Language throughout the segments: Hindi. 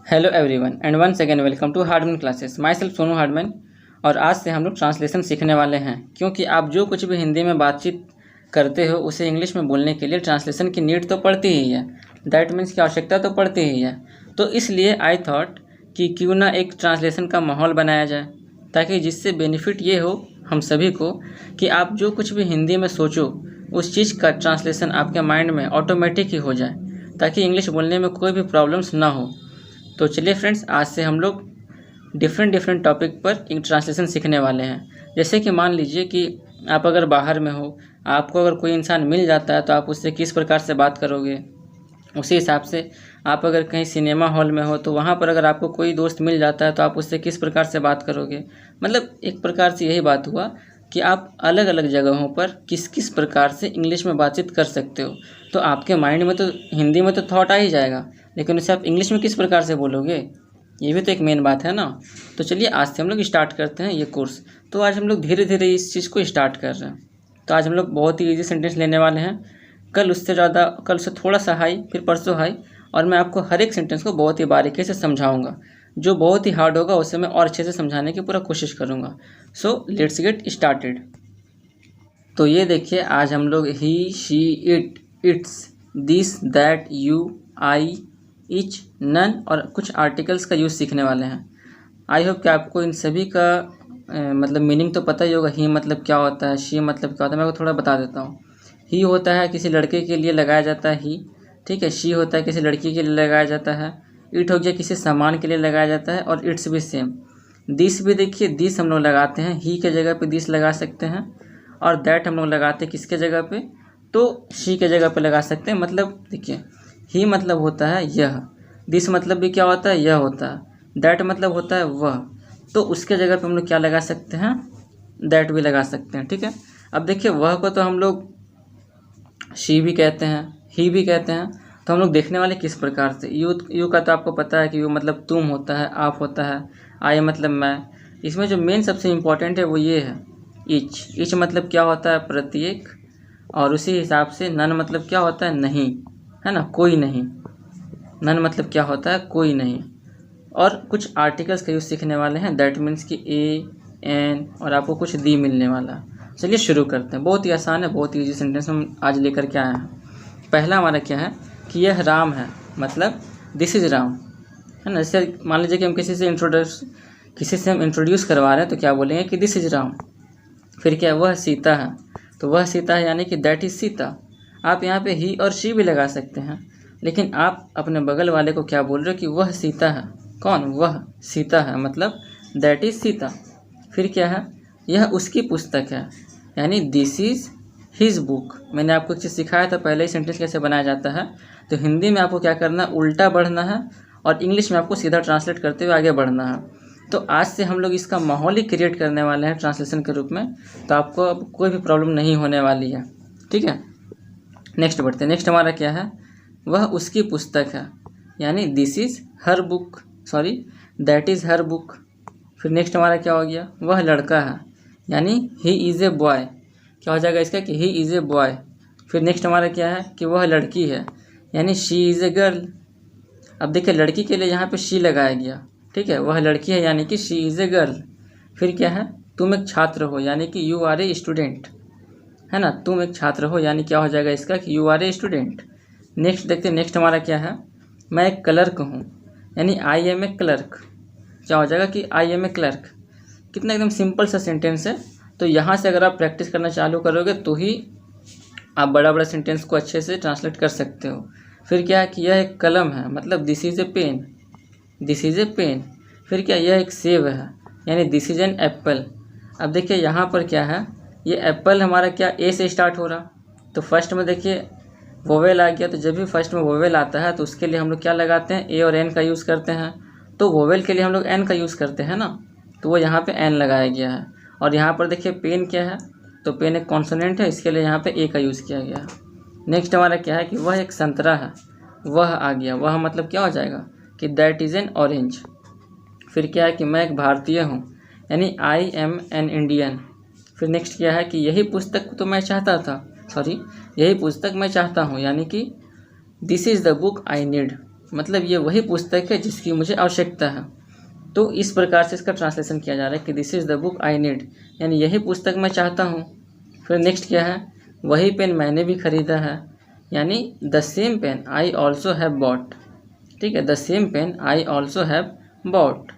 Hello everyone and once again welcome to Hardman classes. Myself Sonu Hardman. और आज से हम लोग ट्रांसलेशन सीखने वाले हैं, क्योंकि आप जो कुछ भी हिंदी में बातचीत करते हो उसे इंग्लिश में बोलने के लिए ट्रांसलेशन की नीड तो पड़ती ही है। दैट मीन्स की आवश्यकता तो पड़ती ही है। तो इसलिए आई थॉट कि क्यों ना एक ट्रांसलेशन का माहौल बनाया जाए, ताकि जिससे बेनिफिट ये हो हम सभी को कि आप जो कुछ भी हिंदी में सोचो उस चीज़ का ट्रांसलेशन आपके माइंड में ऑटोमेटिक ही हो जाए, ताकि इंग्लिश बोलने में कोई भी प्रॉब्लम्स ना हो। तो चलिए फ्रेंड्स, आज से हम लोग डिफरेंट टॉपिक पर एक ट्रांसलेशन सीखने वाले हैं। जैसे कि मान लीजिए कि आप अगर बाहर में हो, आपको अगर कोई इंसान मिल जाता है तो आप उससे किस प्रकार से बात करोगे। उसी हिसाब से आप अगर कहीं सिनेमा हॉल में हो तो वहाँ पर अगर आपको कोई दोस्त मिल जाता है तो आप उससे किस प्रकार से बात करोगे। मतलब एक प्रकार से यही बात हुआ कि आप अलग अलग जगहों पर किस किस प्रकार से इंग्लिश में बातचीत कर सकते हो। तो आपके माइंड में तो हिंदी में तो थॉट आ ही जाएगा, लेकिन उसे आप इंग्लिश में किस प्रकार से बोलोगे, ये भी तो एक मेन बात है ना। तो चलिए आज से हम लोग स्टार्ट करते हैं ये कोर्स। तो आज हम लोग धीरे धीरे इस चीज़ को स्टार्ट कर रहे हैं। तो आज हम लोग बहुत ही ईजी सेंटेंस लेने वाले हैं। कल उससे थोड़ा सा हाई, फिर परसों हाई, और मैं आपको हर एक सेंटेंस को बहुत ही बारीकी से समझाऊंगा। जो बहुत ही हार्ड होगा उसे मैं और अच्छे से समझाने की पूरा कोशिश करूँगा। So let's get started. तो ये देखिए, आज हम लोग he, she, it, it's, this, that, you, I, each, none और कुछ आर्टिकल्स का यूज़ सीखने वाले हैं। आई होप कि आपको इन सभी का मतलब मीनिंग तो पता ही होगा। ही मतलब क्या होता है, शी मतलब क्या होता है, मैं आपको थोड़ा बता देता हूँ। ही होता है किसी लड़के के लिए लगाया जाता है ही, ठीक है। शी होता है किसी लड़की के लिए लगाया जाता है। इट हो गया किसी सामान के लिए लगाया जाता है, और इट्स भी सेम। दिस भी देखिए, दिस हम लोग लगाते हैं, ही के जगह पे दिस लगा सकते हैं। और दैट हम लोग लगाते हैं किसके जगह पे, तो शी के जगह पे लगा सकते हैं। मतलब देखिए, ही मतलब होता है यह, दिस मतलब भी क्या होता है, यह होता है, दैट मतलब होता है वह, तो उसके जगह पे हम लोग क्या लगा सकते हैं, दैट भी लगा सकते हैं, ठीक है। अब देखिए, वह को तो हम लोग शी भी कहते हैं, ही भी कहते हैं। तो हम लोग देखने वाले किस प्रकार से, यू का तो आपको पता है कि यू मतलब तुम होता है, आप होता है। आई मतलब मैं। इसमें जो मेन सबसे इम्पोर्टेंट है वो ये है इच मतलब क्या होता है, प्रत्येक। और उसी हिसाब से नन मतलब क्या होता है, नहीं, है ना, कोई नहीं। नन मतलब क्या होता है, कोई नहीं। और कुछ आर्टिकल्स का यूज़ सीखने वाले हैं। दैट मीन्स कि ए, एन, और आपको कुछ दी मिलने वाला है। चलिए शुरू करते हैं। बहुत ही आसान है, बहुत ही ईजी सेंटेंस हम आज लेकर के आए हैं। पहला हमारा क्या है कि यह राम है, मतलब दिस इज़ राम, है ना। जैसे मान लीजिए कि हम किसी से हम इंट्रोड्यूस करवा रहे हैं तो क्या बोलेंगे कि दिस इज़ राम। फिर क्या, वह सीता है, तो वह सीता है यानी कि दैट इज़ सीता। आप यहाँ पे ही और शी भी लगा सकते हैं, लेकिन आप अपने बगल वाले को क्या बोल रहे हो कि वह सीता है। कौन, वह सीता है, मतलब दैट इज़ सीता। फिर क्या है, यह उसकी पुस्तक है, यानी दिस इज़ हिज बुक। मैंने आपको एक चीज़ सिखाया था पहले ही, सेंटेंस कैसे बनाया जाता है। तो हिंदी में आपको क्या करना है, उल्टा बढ़ना है, और इंग्लिश में आपको सीधा ट्रांसलेट करते हुए आगे बढ़ना है। तो आज से हम लोग इसका माहौल ही क्रिएट करने वाले हैं ट्रांसलेशन के रूप में। तो आपको अब कोई भी प्रॉब्लम नहीं होने वाली है, ठीक है। नेक्स्ट बढ़ते हैं। नेक्स्ट हमारा क्या है, वह उसकी पुस्तक है, यानी this is her book, sorry that is her book. फिर नेक्स्ट हमारा क्या हो गया, वह लड़का है, यानी ही इज़ ए बॉय। क्या हो जाएगा इसका कि ही इज़ ए बॉय। फिर नेक्स्ट हमारा क्या है कि वह लड़की है, यानी शी इज़ ए गर्ल। अब देखिए, लड़की के लिए यहाँ पे शी लगाया गया, ठीक है। वह लड़की है यानी कि शी इज़ ए गर्ल। फिर क्या है, तुम एक छात्र हो, यानी कि यू आर ए स्टूडेंट, है ना। तुम एक छात्र हो यानी क्या हो जाएगा इसका कि you are a student. Next देखते हैं, नेक्स्ट हमारा क्या है, मैं एक क्लर्क हूँ, यानी आई एम ए क्लर्क। क्या हो जाएगा कि आई एम ए क्लर्क। कितना एकदम सिंपल सा सेंटेंस है। तो यहाँ से अगर आप प्रैक्टिस करना चालू करोगे तो ही आप बड़ा बड़ा सेंटेंस को अच्छे से ट्रांसलेट कर सकते हो। फिर क्या है कि यह एक कलम है, मतलब this is a pen, this is a pen. फिर क्या, यह एक सेब है, यानी दिस इज़ एन एप्पल। अब देखिए यहाँ पर क्या है, ये एप्पल हमारा क्या ए से स्टार्ट हो रहा, तो फर्स्ट में देखिए वोवेल आ गया। तो जब भी फर्स्ट में वोवेल आता है तो उसके लिए हम लोग क्या लगाते हैं, ए और एन का यूज़ करते हैं। तो वोवेल के लिए हम लोग एन का यूज़ करते हैं ना, तो वो यहाँ पे एन लगाया गया है। और यहाँ पर देखिए पेन क्या है, तो पेन एक कॉन्सोनेंट है, इसके लिए यहाँ पे ए का यूज़ किया गया है। नेक्स्ट हमारा क्या है कि वह एक संतरा है, वह आ गया। वह मतलब क्या हो जाएगा कि दैट इज़ एन ऑरेंज। फिर क्या है कि मैं एक भारतीय हूँ, यानी आई एम एन इंडियन। फिर नेक्स्ट क्या है कि यही पुस्तक तो मैं चाहता था, यही पुस्तक मैं चाहता हूँ, यानी कि this is the book I need. मतलब ये वही पुस्तक है जिसकी मुझे आवश्यकता है। तो इस प्रकार से इसका ट्रांसलेशन किया जा रहा है कि this is the book I need, यानी यही पुस्तक मैं चाहता हूँ। फिर नेक्स्ट क्या है, वही पेन मैंने भी खरीदा है, यानी the same pen I also have bought. ठीक है, the same pen I also have bought.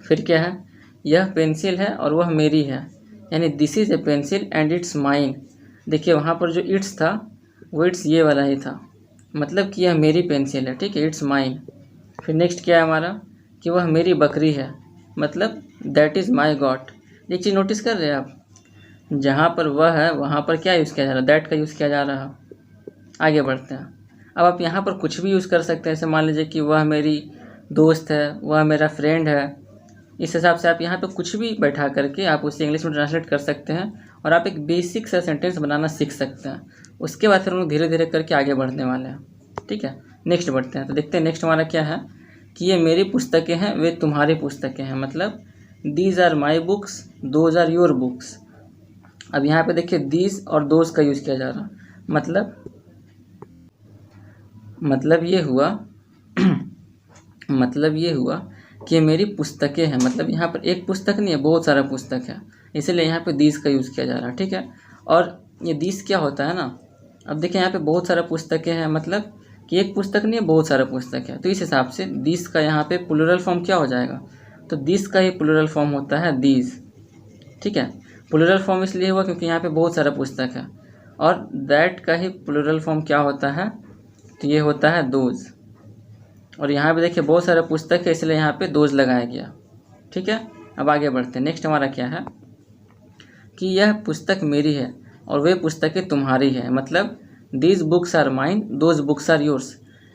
फिर क्या है, यह पेंसिल है और वह मेरी है, यानी this is A pencil and it's mine. देखिए वहाँ पर जो इट्स था वो इट्स ये वाला ही था, मतलब कि यह मेरी पेंसिल है। ठीक है, इट्स माइन। फिर नेक्स्ट क्या है हमारा कि वह मेरी बकरी है, मतलब दैट इज़ माई गॉट। एक चीज़ नोटिस कर रहे हैं आप, जहाँ पर वह है वहाँ पर क्या यूज़ किया जा रहा है, दैट का यूज़ किया जा रहा है। आगे बढ़ते हैं। अब आप यहाँ पर कुछ भी यूज़ कर सकते हैं, जैसे मान लीजिए कि वह मेरी दोस्त है, वह मेरा फ्रेंड है। इस हिसाब से आप यहाँ पे कुछ भी बैठा करके आप उसे इंग्लिश में ट्रांसलेट कर सकते हैं और आप एक बेसिक सा सेंटेंस बनाना सीख सकते हैं। उसके बाद फिर हम लोग धीरे धीरे करके आगे बढ़ने वाले हैं। ठीक है, नेक्स्ट बढ़ते हैं। तो देखते हैं नेक्स्ट हमारा क्या है कि ये मेरी पुस्तकें हैं, वे तुम्हारी पुस्तकें हैं, मतलब these are my books, those are your books. अब यहाँ पे देखिए दीज और दोज का यूज़ किया जा रहा, मतलब ये हुआ मतलब ये हुआ कि ये मेरी पुस्तकें हैं, मतलब यहाँ पर एक पुस्तक नहीं है, बहुत सारा पुस्तक है, इसीलिए यहाँ पे दीज का यूज़ किया जा रहा है। ठीक है, और ये दीज क्या होता है ना, अब देखिए यहाँ पे बहुत सारा पुस्तकें हैं, मतलब कि एक पुस्तक नहीं है, बहुत सारा पुस्तक है। तो इस हिसाब से दीज का यहाँ पे प्लूरल फॉर्म क्या हो जाएगा, तो दीज का ही प्लूरल फॉर्म होता है दीज। ठीक है, प्लूरल फॉर्म इसलिए हुआ क्योंकि यहाँ पे बहुत सारा पुस्तक है, और दैट का ही प्लूरल फॉर्म क्या होता है, तो ये होता है दोज। और यहाँ पे देखिए बहुत सारा पुस्तक है, इसलिए यहाँ पे दोज लगाया गया। ठीक है, अब आगे बढ़ते हैं। नेक्स्ट हमारा क्या है कि यह पुस्तक मेरी है और वे पुस्तकें तुम्हारी है, मतलब these books are mine, those books are yours.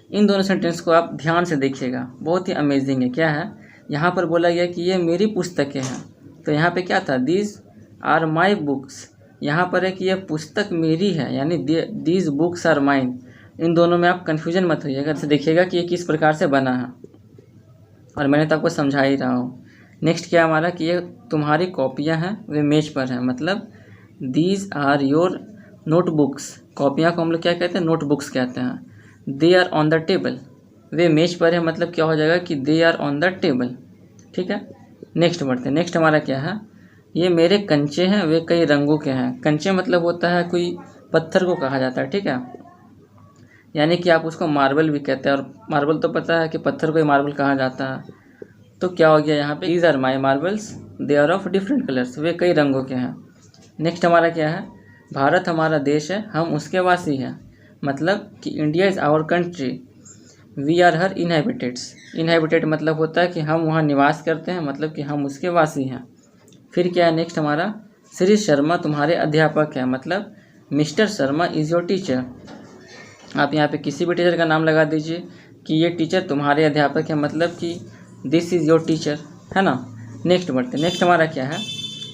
इन दोनों सेंटेंस को आप ध्यान से देखिएगा, बहुत ही अमेजिंग है। क्या है, यहाँ पर बोला गया कि ये मेरी पुस्तकें हैं, तो यहाँ पे क्या था, दीज आर माई बुक्स। यहाँ पर है कि यह पुस्तक मेरी है, यानी दीज बुक्स आर माइन। इन दोनों में आप कन्फ्यूजन मत होइएगा, तो देखिएगा कि ये किस प्रकार से बना है, और मैंने तो आपको समझा ही रहा हूँ। नेक्स्ट क्या हमारा कि ये तुम्हारी कॉपियाँ हैं, वे मेज पर हैं, मतलब दीज आर योर नोटबुक्स। कॉपियाँ को हम लोग क्या कहते हैं, नोटबुक्स कहते हैं। They are on the table, वे मेज पर है, मतलब क्या हो जाएगा कि they are on the table. ठीक है, नेक्स्ट बढ़ते हैं। नेक्स्ट हमारा क्या है, ये मेरे कंचे हैं, वे कई रंगों के हैं। कंचे मतलब होता है कोई पत्थर को कहा जाता है। ठीक है, यानी कि आप उसको मार्बल भी कहते हैं, और मार्बल तो पता है कि पत्थर को ही मार्बल कहा जाता है। तो क्या हो गया यहाँ पे, these are my marbles, they are of different colours, वे कई रंगों के हैं। नेक्स्ट हमारा क्या है, भारत हमारा देश है, हम उसके वासी हैं, मतलब कि India is our country, we are her inhabitants. Inhabitant मतलब होता है कि हम वहाँ निवास करते हैं, मतलब कि हम उसके वासी हैं। फिर क्या है नेक्स्ट हमारा, श्री शर्मा तुम्हारे अध्यापक हैं, मतलब mister Sharma is your teacher. आप यहाँ पे किसी भी टीचर का नाम लगा दीजिए कि ये टीचर तुम्हारे अध्यापक है, मतलब कि दिस इज़ योर टीचर, है ना। नेक्स्ट बढ़ते, नेक्स्ट हमारा क्या है,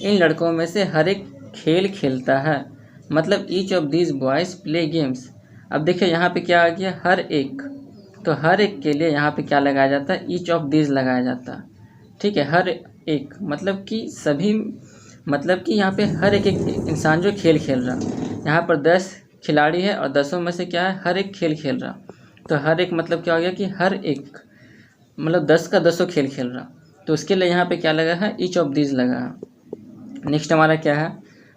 इन लड़कों में से हर एक खेल खेलता है, मतलब each of these boys play games. अब देखिए यहाँ पे क्या आ गया, हर एक, तो हर एक के लिए यहाँ पे क्या लगाया जाता है, ईच ऑफ दीज लगाया जाता है। ठीक है, हर एक मतलब कि सभी, मतलब कि यहाँ पे हर एक इंसान जो खेल खेल रहा, यहाँ पर 10 खिलाड़ी है और 10 में से क्या है, हर एक खेल खेल रहा। तो हर एक मतलब क्या हो गया कि हर एक मतलब 10 का 10 खेल खेल रहा, तो उसके लिए यहाँ पे क्या लगा है, ईच ऑफ दीज लगा है। नेक्स्ट हमारा क्या है,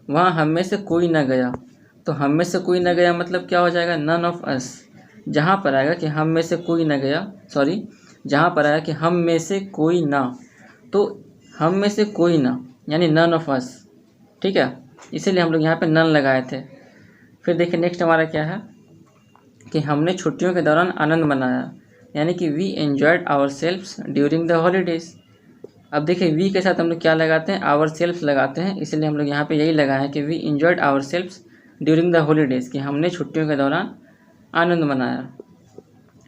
वहाँ हम में से कोई ना गया, तो हम में से कोई ना गया मतलब क्या हो जाएगा, नन ऑफ अस। जहाँ पर आएगा कि हम में से कोई ना गया, सॉरी, जहाँ पर आएगा कि हम में से कोई ना, तो हम में से कोई ना यानी नन ऑफ अस। ठीक है, इसीलिए हम लोग यहाँ पे नन लगाए थे। फिर देखिए नेक्स्ट हमारा क्या है कि हमने छुट्टियों के दौरान आनंद मनाया, यानी कि we enjoyed our सेल्फ्स during the holidays. अब देखिए वी के साथ हम लोग क्या लगाते हैं, आवर सेल्फ लगाते हैं, इसलिए हम लोग यहाँ पे यही लगाए हैं कि we enjoyed our सेल्फ्स during the holidays, कि हमने छुट्टियों के दौरान आनंद मनाया।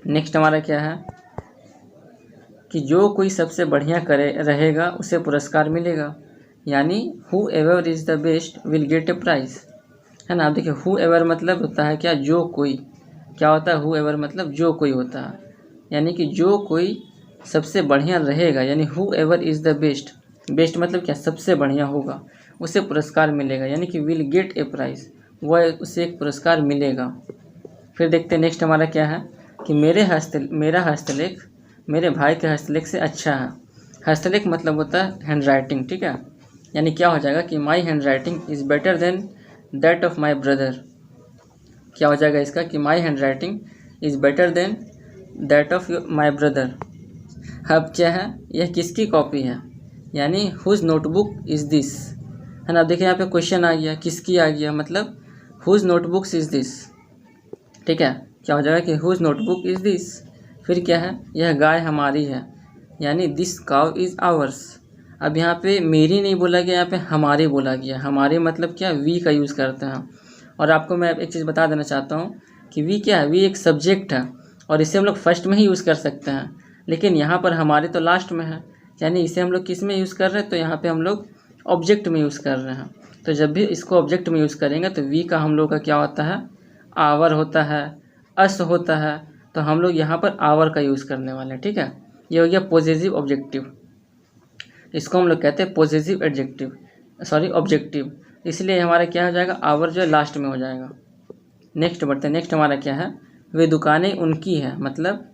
नेक्स्ट हमारा क्या है कि जो कोई सबसे बढ़िया करे रहेगा उसे पुरस्कार मिलेगा, यानी whoever is the best will get a prize, है ना। अब देखिए हु एवर मतलब होता है क्या, जो कोई, क्या होता है, हु एवर मतलब जो कोई होता है, यानी कि जो कोई सबसे बढ़िया रहेगा, यानी whoever is the best, best मतलब क्या, सबसे बढ़िया होगा, उसे पुरस्कार मिलेगा, यानी कि विल गेट ए प्राइज़, वह उसे एक पुरस्कार मिलेगा। फिर देखते हैं नेक्स्ट हमारा क्या है कि मेरा हस्तलेख मेरे भाई के हस्तलेख से अच्छा है। हस्तलेख मतलब होता है हैंड राइटिंग, ठीक है। यानी क्या हो जाएगा कि my hand writing is better than that of my brother. क्या हो जाएगा इसका कि my hand writing is better than that of my brother. अब क्या है, यह किसकी कॉपी है, यानी हुज नोटबुक इज़ दिस, है ना। देखिए यहाँ पे क्वेश्चन आ गया, किसकी आ गया, मतलब हुज नोटबुक्स इज़ दिस, ठीक है। क्या हो जाएगा कि हुज नोटबुक इज़ दिस। फिर क्या है, यह गाय हमारी है, यानी दिस काउ इज़ आवर्स। अब यहाँ पे मेरी नहीं बोला गया, यहाँ पे हमारी बोला गया। हमारी मतलब क्या, वी का यूज़ करते हैं। और आपको मैं एक चीज़ बता देना चाहता हूँ कि वी क्या है, वी एक सब्जेक्ट है और इसे हम लोग फर्स्ट में ही यूज़ कर सकते हैं, लेकिन यहाँ पर हमारे तो लास्ट में है, यानी इसे हम लोग किस में यूज़ कर रहे हैं, तो यहाँ पे हम लोग ऑब्जेक्ट में यूज़ कर रहे हैं। तो जब भी इसको ऑब्जेक्ट में यूज़ करेंगे तो वी का हम लोग का क्या होता है, आवर होता है, अस होता है। तो हम लोग यहाँ पर आवर का यूज़ करने वाले हैं, ठीक है। ये हो गया पॉजिटिव ऑब्जेक्टिव, इसको हम लोग कहते हैं पॉजिटिव ऑब्जेक्टिव। इसलिए हमारा क्या हो जाएगा, आवर जो है लास्ट में हो जाएगा। नेक्स्ट बढ़ते हैं। नेक्स्ट हमारा क्या है, वे दुकानें उनकी है, मतलब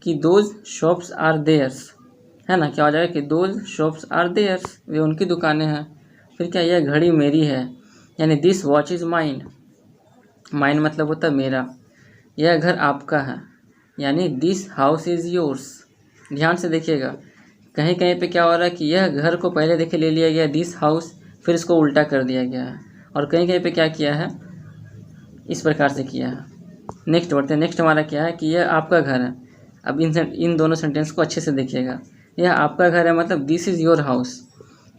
कि दोज शॉप्स आर देयर्स, है ना। क्या हो जाएगा कि दोज शॉप्स आर देयर्स, वे उनकी दुकानें हैं। फिर क्या, यह घड़ी मेरी है, यानी this watch is mine. Mine मतलब होता है मेरा। यह घर आपका है, यानी दिस हाउस इज़ योर्स। ध्यान से देखिएगा, कहीं कहीं पे क्या हो रहा है कि यह घर को पहले देखे ले लिया गया दिस हाउस, फिर इसको उल्टा कर दिया गया है। और कहीं कहीं पे क्या किया है, इस प्रकार से किया है। नेक्स्ट बढ़ते हैं। नेक्स्ट हमारा क्या है कि यह आपका घर है। अब इन दोनों सेंटेंस को अच्छे से देखिएगा। यह आपका घर है मतलब दिस इज़ योर हाउस।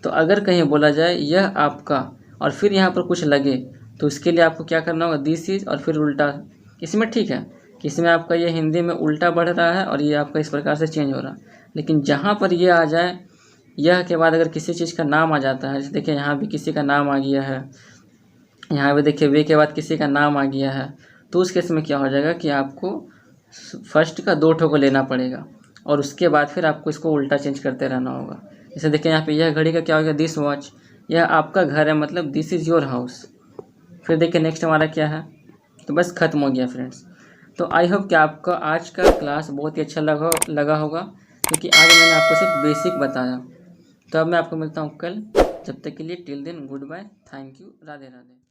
तो अगर कहीं बोला जाए यह आपका और फिर यहाँ पर कुछ लगे, तो उसके लिए आपको क्या करना होगा, दिस इज़ और फिर उल्टा। इसमें ठीक है कि इसमें आपका ये हिंदी में उल्टा बढ़ रहा है और ये आपका इस प्रकार से चेंज हो रहा है। लेकिन जहाँ पर ये आ जाए, यह के बाद अगर किसी चीज़ का नाम आ जाता है, जैसे देखिए यहाँ भी किसी का नाम आ गया है, यहाँ पे देखिए वे के बाद किसी का नाम आ गया है, तो उस केस में क्या हो जाएगा कि आपको फर्स्ट का 2 ठो को लेना पड़ेगा और उसके बाद फिर आपको इसको उल्टा चेंज करते रहना होगा। जैसे देखिए यहाँ पे यह घड़ी का क्या हो गया, दिस वॉच। यह आपका घर है मतलब दिस इज़ योर हाउस। फिर देखिए नेक्स्ट हमारा क्या है, तो बस ख़त्म हो गया फ्रेंड्स। तो आई होप कि आपका आज का क्लास बहुत ही अच्छा लगा होगा, क्योंकि आज मैंने आपको सिर्फ बेसिक बताया। तो अब मैं आपको मिलता हूँ कल, जब तक के लिए till then goodbye, thank you, Radhe Radhe.